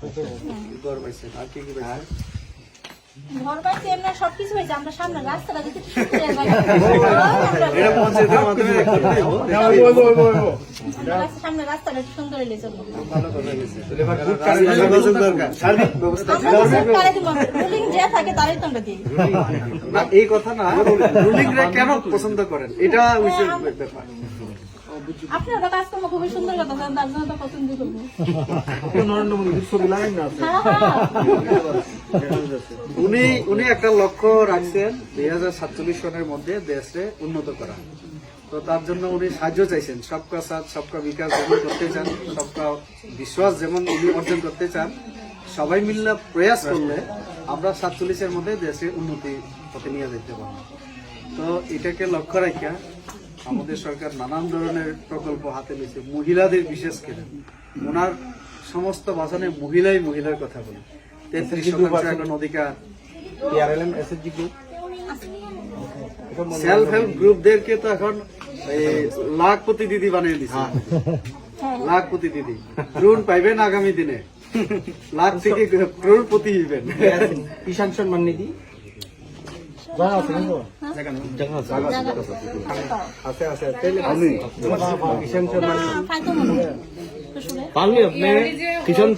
ঘর পাইছেন আর কি কি পাইছেন? ঘর পাইছি এমনি সবকিছু হয়েছে। আমরা সামনে রাস্তাটা দেখে এটা পঞ্চায়েতের মাধ্যমে সামনে রাস্তাটা একটু সুন্দর হলে চলবো। ভালো কথা গেছে। যোগাযোগ দরকার, সার্বিক ব্যবস্থা। রুলিং যে থাকে তারাই তো আমরা দিই। না এই কথা না, রুলিং রে কেন পছন্দ করেন এটা হচ্ছে ব্যাপার। আপনার ওটা কাজকর্ম খুবই সুন্দর কথা, তার জন্য তো পছন্দ করবো। নরেন্দ্র মোদীর ছবি লাগাই না উনি একটা লক্ষ্য রাখছেন 2047 সনের মধ্যে দেশে উন্নত করা। তো তার জন্য উনি সাহায্য চাইছেন, সবকা সাথ সবকা বিকাশ যেমন করতে চান, সবকা বিশ্বাস যেমন উনি অর্জন করতে চান। সবাই মিলে প্রয়াস করলে আমরা 47-এর মধ্যে দেশে উন্নতি পথে নিয়ে যেতে পারবো। তো এটাকে লক্ষ্য রাখিয়া আমাদের সরকার নানান ধরনের প্রকল্প হাতে নিয়েছে, মহিলাদের বিশেষ করে। ওনার সমস্ত ভাষণে মহিলার কথা বলে। 33% এখন অধিকার। সেলফ হেল্প গ্রুপদেরকে তো এখন লাখপতি দিদি বানিয়ে দিচ্ছে। লাখপতি দিদি ঋণ পাইবেন আগামী দিনে, লাখ থেকে ক্রোড়পতি হইবেন। কিষাণ সম্মান নিধি আছে আছে কিষাণ সম্মান ফায়দা মনে হয়। পারলে আপনি কিষাণ